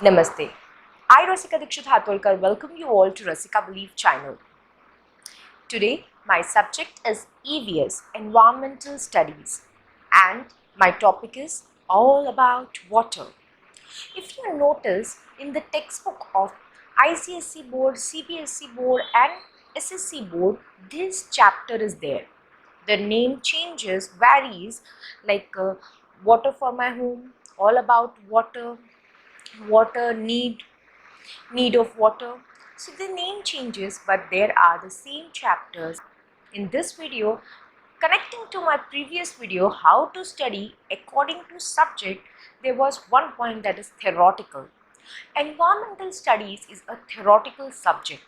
Namaste. I, Rasika Dikshit Hatolkar, welcome you all to Rasika Believe channel. Today, my subject is EVS, Environmental Studies, and my topic is all about water. If you notice, in the textbook of ICSE board, CBSE board and SSC board, this chapter is there. The name changes, varies, like water for my home, all about water, water need of water. So the name changes, but there are the same chapters. In this video, connecting to my previous video, how to study according to subject, there was one point that is theoretical. Environmental studies is a theoretical subject.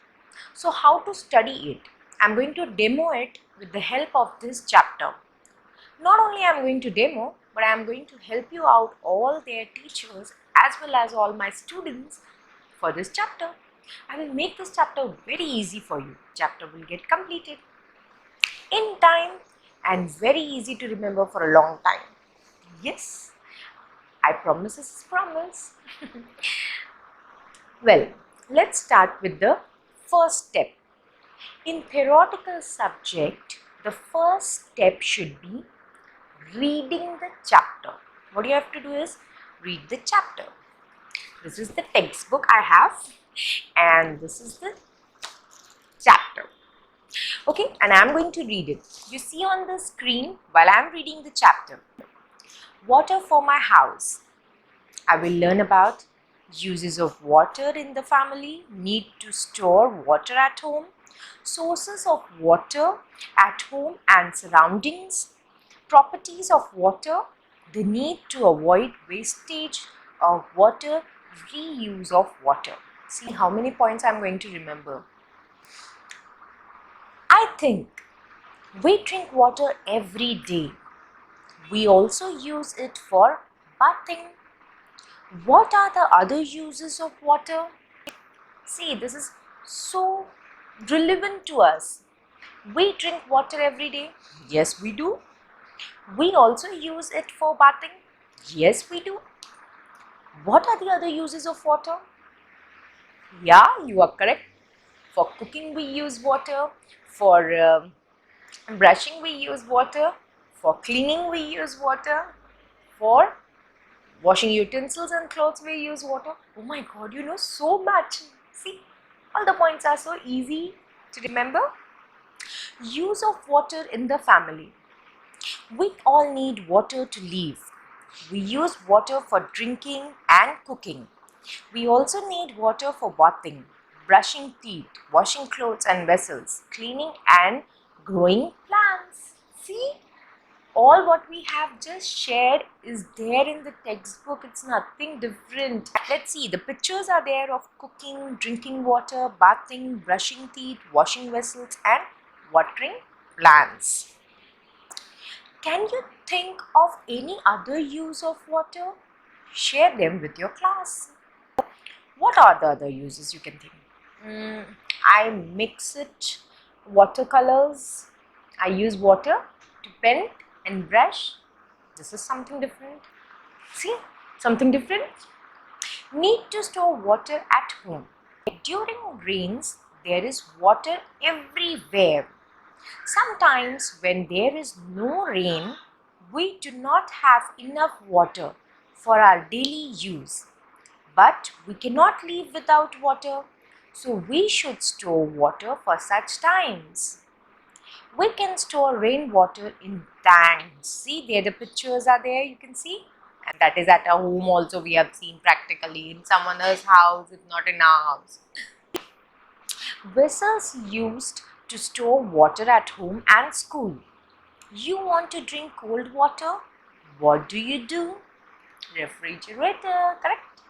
So how to study it? I'm going to demo it with the help of this chapter. Not only I'm going to demo, but I'm going to help you out, all their teachers as well as all my students, for this chapter. I will make this chapter very easy for you. Chapter will get completed in time and very easy to remember for a long time. Yes, I promise this is promise. Well, let's start with the first step. In theoretical subject, the first step should be reading the chapter. What you have to do is read the chapter. This is the textbook I have and this is the chapter. Okay, and I'm going to read it. You see on the screen while I'm reading the chapter. Water for my house. I will learn about uses of water in the family, need to store water at home, sources of water at home and surroundings, properties of water, the need to avoid wastage of water, reuse of water. See how many points I'm going to remember. I think we drink water every day. We also use it for bathing. What are the other uses of water? See, this is so relevant to us. We drink water every day. Yes, we do. We also use it for bathing. Yes, we do. What are the other uses of water? Yeah, you are correct. For cooking, we use water. For brushing, we use water. For cleaning, we use water. For washing utensils and clothes, we use water. Oh my God, you know so much. See, all the points are so easy to remember. Use of water in the family. We all need water to live. We use water for drinking and cooking. We also need water for bathing, brushing teeth, washing clothes and vessels, cleaning and growing plants. See, all what we have just shared is there in the textbook. It's nothing different. Let's see, the pictures are there of cooking, drinking water, bathing, brushing teeth, washing vessels and watering plants. Can you think of any other use of water? Share them with your class. What are the other uses you can think? I mix it, watercolors. I use water to paint and brush. This is something different. See, something different. Need to store water at home. During rains, there is water everywhere. Sometimes when there is no rain, we do not have enough water for our daily use. But we cannot live without water, so we should store water for such times. We can store rainwater in tanks. See, there the pictures are there, you can see. And that is at our home also we have seen practically, in someone else's house, if not in our house. Vessels used to store water at home and school. You want to drink cold water? What do? Refrigerator, correct?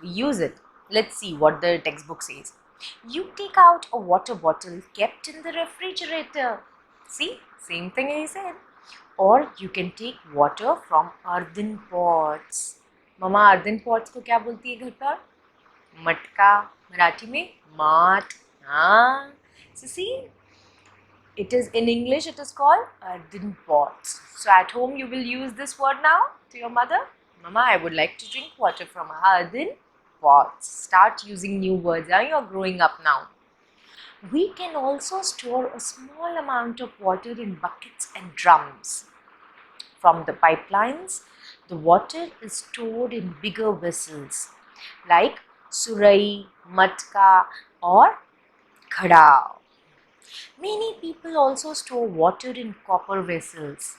We use it. Let's see what the textbook says. You take out a water bottle kept in the refrigerator. See, same thing I said. Or you can take water from earthen pots. Mama earthen pots को क्या बोलती है घर पर? मटका, मराठी में माट. हाँ. So see, it is in English, it is called earthen pots. So at home you will use this word now to your mother. Mama, I would like to drink water from a earthen pots. Start using new words. You're growing up now. We can also store a small amount of water in buckets and drums. From the pipelines, the water is stored in bigger vessels like surai, matka or khada. Many people also store water in copper vessels.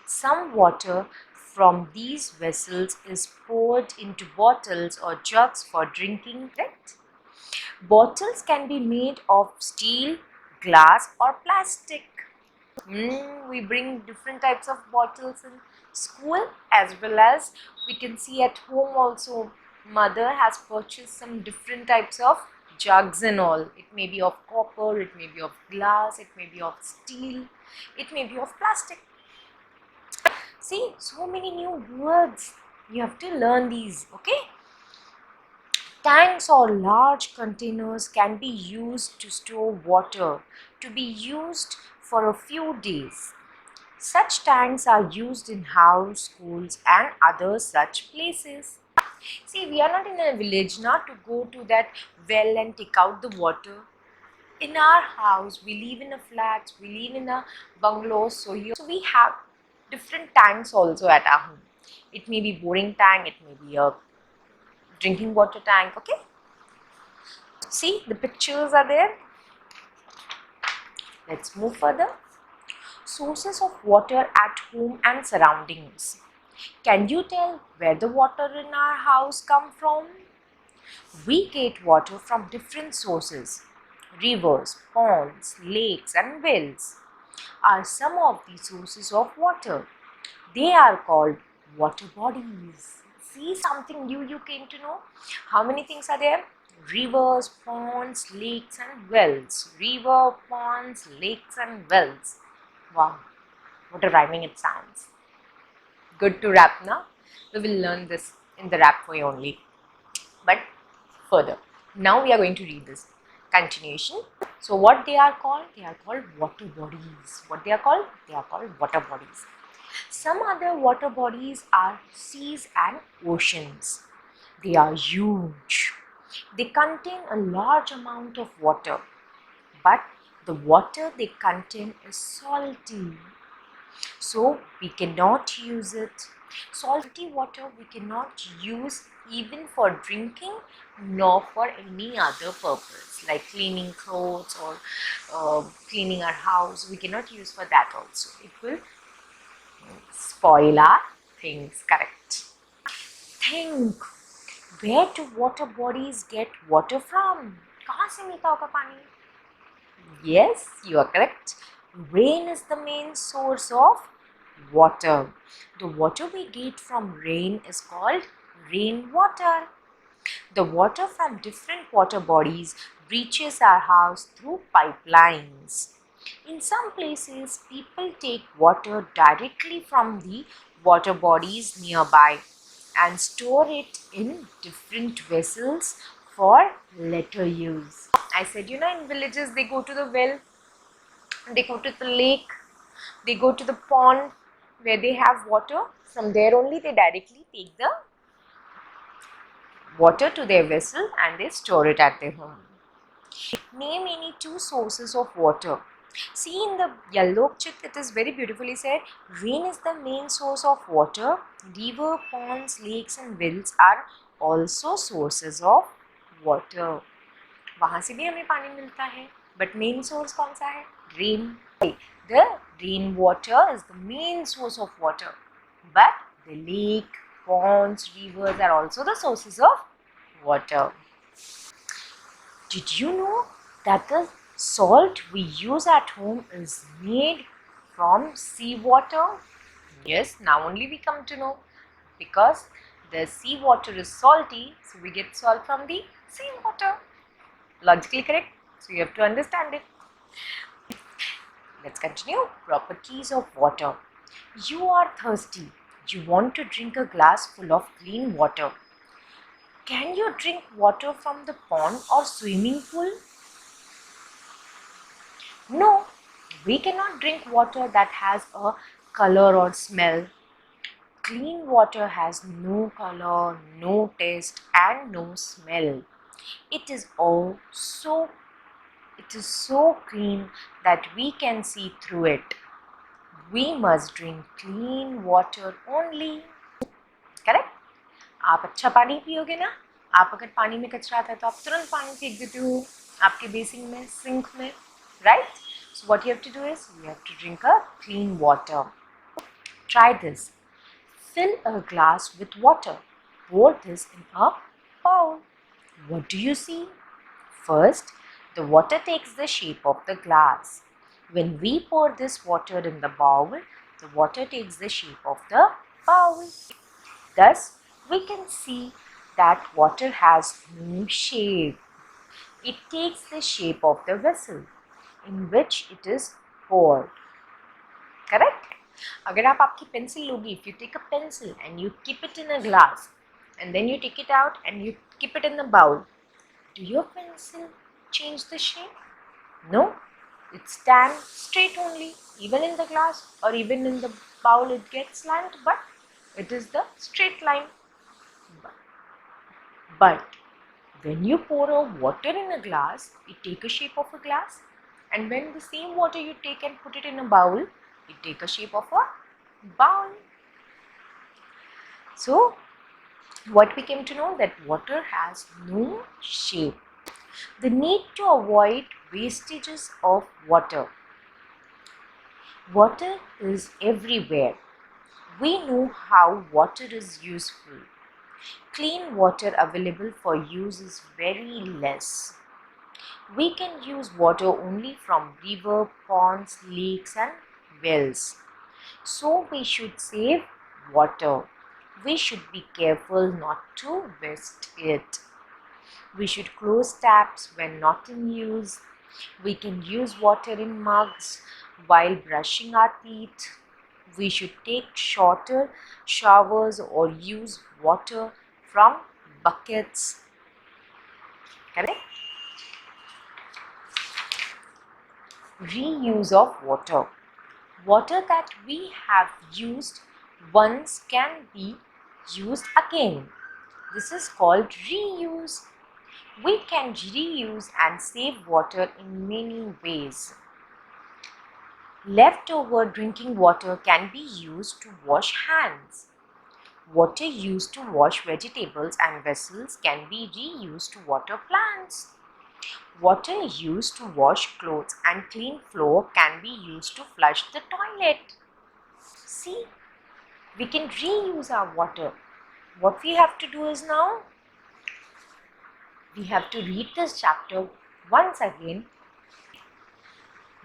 Some water from these vessels is poured into bottles or jugs for drinking. Correct? Bottles can be made of steel, glass or plastic. We bring different types of bottles in school, as well as we can see at home also. Mother has purchased some different types of jugs and all. It may be of copper, it may be of glass, it may be of steel, it may be of plastic. See, so many new words. You have to learn these, okay? Tanks or large containers can be used to store water to be used for a few days. Such tanks are used in house, schools and other such places. See, we are not in a village now to go to that well and take out the water. In our house, we live in a flat, we live in a bungalow, so we have different tanks also at our home. It may be boring tank, it may be a drinking water tank, okay? See, the pictures are there. Let's move further. Sources of water at home and surroundings. Can you tell where the water in our house come from? We get water from different sources. Rivers, ponds, lakes and wells are some of the sources of water. They are called water bodies. See, something new you came to know. How many things are there? Rivers, ponds, lakes and wells. River, ponds, lakes and wells. Wow, what a rhyming it sounds. Good to rap now. We will learn this in the rap way only. But further, now we are going to read this continuation. So what they are called? They are called water bodies. What they are called? They are called water bodies. Some other water bodies are seas and oceans. They are huge. They contain a large amount of water, but the water they contain is salty. So we cannot use it. Salty water we cannot use even for drinking nor for any other purpose like cleaning clothes or cleaning our house. We cannot use for that also. It will spoil our things. Correct. Think, where do water bodies get water from? कहाँ से मिलता होगा पानी? Yes, you are correct. Rain is the main source of water. The water we get from rain is called rainwater. The water from different water bodies reaches our house through pipelines. In some places, people take water directly from the water bodies nearby and store it in different vessels for later use. I said, in villages they go to the well, they go to the lake, they go to the pond where they have water. From there only they directly take the water to their vessel and they store it at their home. Name any two sources of water. See, in the yellow chip it is very beautifully said, rain is the main source of water. River, ponds, lakes and wells are also sources of water. वहाँ से भी हमें पानी मिलता है, but main source कौन सा है? Rain. The rainwater is the main source of water, but the lake, ponds, rivers are also the sources of water. Did you know that the salt we use at home is made from seawater? Yes, now only we come to know, because the seawater is salty, so we get salt from the seawater. Logically correct, so you have to understand it. Let's continue. Properties of water. You are thirsty. You want to drink a glass full of clean water. Can you drink water from the pond or swimming pool? No, we cannot drink water that has a color or smell. Clean water has no color, no taste, and no smell. It is so clean that we can see through it. We must drink clean water only. Correct? आप अच्छा पानी पियोगे ना? आप अगर पानी में कचरा आता है तो आप तुरंत पानी फेंक देते हो आपके बेसिन में, सिंक में, right? So what you have to do is you have to drink a clean water. Try this. Fill a glass with water. Pour this in a bowl. What do you see? First, the water takes the shape of the glass. When we pour this water in the bowl, the water takes the shape of the bowl. Thus, we can see that water has no shape. It takes the shape of the vessel in which it is poured. Correct? अगर आप आपकी pencil लोगी, if you take a pencil and you keep it in a glass and then you take it out and you keep it in the bowl, do your pencil change the shape? No, it stands straight only. Even in the glass or even in the bowl it gets slant, but it is the straight line. But when you pour a water in a glass, it take a shape of a glass, and when the same water you take and put it in a bowl, it take a shape of a bowl. So what we came to know, that water has no shape. The need to avoid wastages of water. Water is everywhere. We know how water is useful. Clean water available for use is very less. We can use water only from river, ponds, lakes and wells. So we should save water. We should be careful not to waste it. We should close taps when not in use. We can use water in mugs while brushing our teeth. We should take shorter showers or use water from buckets. Correct? Reuse of water. Water that we have used once can be used again. This is called reuse. We can reuse and save water in many ways. Leftover drinking water can be used to wash hands. Water used to wash vegetables and vessels can be reused to water plants. Water used to wash clothes and clean floor can be used to flush the toilet. See, we can reuse our water. What we have to do is now, we have to read this chapter once again.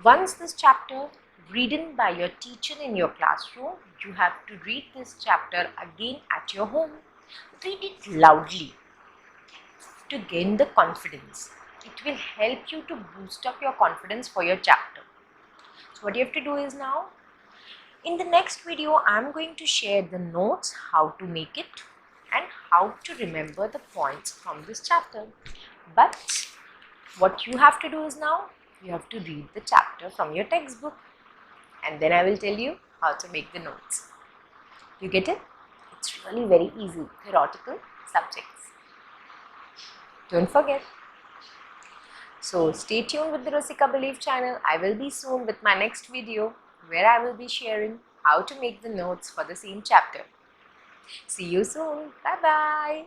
Once this chapter reading by your teacher in your classroom, you have to read this chapter again at your home. Read it loudly to gain the confidence. It will help you to boost up your confidence for your chapter. So what you have to do is now, in the next video, I am going to share the notes, how to make it and how to remember the points from this chapter. But what you have to do is now, you have to read the chapter from your textbook and then I will tell you how to make the notes. You get it? It's really very easy, theoretical subjects. Don't forget. So stay tuned with the Rusika Believe channel. I will be soon with my next video where I will be sharing how to make the notes for the same chapter. See you soon. Bye bye.